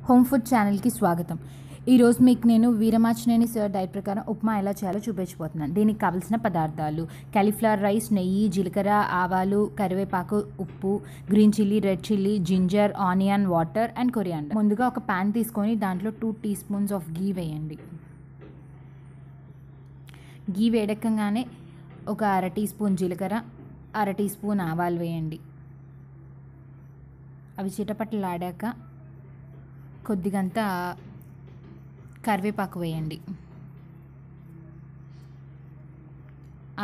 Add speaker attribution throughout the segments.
Speaker 1: Home food ఛానల్కి స్వాగతం. ఈరోజు మీకు నేను వీరమాచనేని సార్ డైట్ ప్రకారం ఉప్మా ఎలా చేయాలో చూపించబోతున్నాను. దీనికి కావాల్సిన పదార్థాలు: కాలీఫ్లవర్ రైస్, నెయ్యి, జీలకర్ర, ఆవాలు, కరివేపాకు, ఉప్పు, green chilli, red chilli, ginger, onion, water and coriander. ముందుగా ఒక ప్యాన్ తీసుకొని దాంట్లో 2 టీ స్పూన్స్ ఆఫ్ గీ వేయండి. గీ వేడెక్కగానే ఒక అర టీ స్పూన్ జీలకర్ర, అర టీ స్పూన్ ఆవాలు వేయండి. అవి చిటపటలాడాక కొద్దిగంతా కరివేపాకు వేయండి.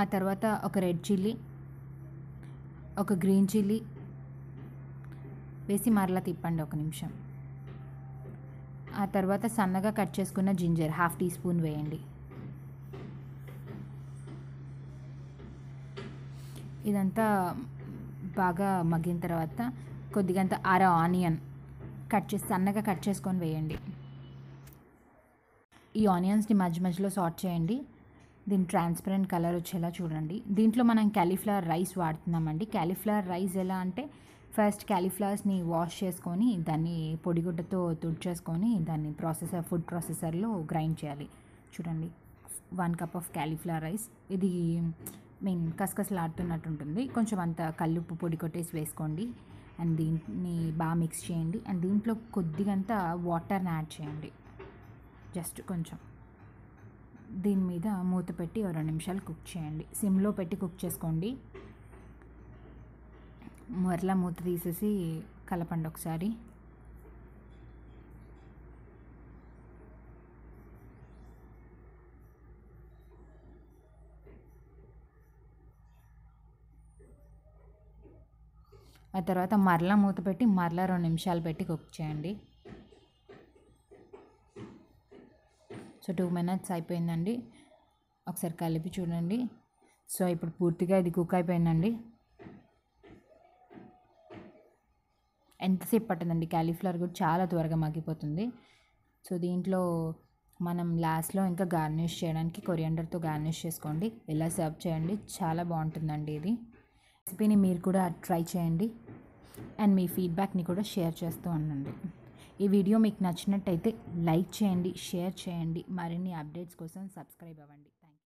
Speaker 1: ఆ తర్వాత ఒక రెడ్ చిల్లీ, ఒక గ్రీన్ చిల్లీ వేసి మరలా తిప్పండి ఒక నిమిషం. ఆ తర్వాత సన్నగా కట్ చేసుకున్న జింజర్ 1/2 టీ స్పూన్ వేయండి. ఇదంతా బాగా మగ్గిన తర్వాత కొద్దిగంత అర ఆనియన్ సన్నగా కట్ చేసుకొని వేయండి. ఈ ఆనియన్స్ని మధ్య మధ్యలో సాట్ చేయండి. దీని ట్రాన్స్పరెంట్ కలర్ వచ్చేలా చూడండి. దీంట్లో మనం కాలీఫ్లవర్ రైస్ వాడుతున్నామండి. కాలీఫ్లవర్ రైస్ ఎలా అంటే, ఫస్ట్ కాలీఫ్లవర్స్ని వాష్ చేసుకొని దాన్ని పొడిగుడ్డతో తుడిచేసుకొని దాన్ని ఫుడ్ ప్రాసెసర్లో గ్రైండ్ చేయాలి. చూడండి, 1 కప్ ఆఫ్ కాలీఫ్లవర్ రైస్. ఇది కసకసలాడుతున్నట్టు ఉంటుంది. కొంచెం అంత కల్లుప్పు పొడి కొట్టేసి వేసుకోండి. అండ్ దీన్ని బాగా మిక్స్ చేయండి. అండ్ దీంట్లో కొద్దిగంత వాటర్ని యాడ్ చేయండి, జస్ట్ కొంచెం. దీని మీద మూత పెట్టి 2 నిమిషాలు కుక్ చేయండి. సిమ్లో పెట్టి కుక్ చేసుకోండి. మరలా మూత తీసేసి కలపండి ఒకసారి. ఆ తర్వాత మరలా మూత పెట్టి మరలా 2 నిమిషాలు పెట్టి కుక్ చేయండి. సో 2 మినిట్స్ అయిపోయిందండి. ఒకసారి కలిపి చూడండి. సో ఇప్పుడు పూర్తిగా ఇది కుక్ అయిపోయిందండి. ఎంతసేపు పట్టదండి, కాలీఫ్లవర్ కూడా చాలా త్వరగా మగ్గిపోతుంది. సో దీంట్లో మనం లాస్ట్లో ఇంకా గార్నిష్ చేయడానికి కొరియాండర్తో గార్నిష్ చేసుకోండి. ఇలా సర్వ్ చేయండి, చాలా బాగుంటుందండి. ఇది రెసిపీని మీరు కూడా ట్రై చేయండి అండ్ మీ ఫీడ్బ్యాక్ని కూడా షేర్ చేస్తూ ఉండండి. ఈ వీడియో మీకు నచ్చినట్టయితే లైక్ చేయండి, షేర్ చేయండి. మరిన్ని అప్డేట్స్ కోసం సబ్స్క్రైబ్ అవ్వండి.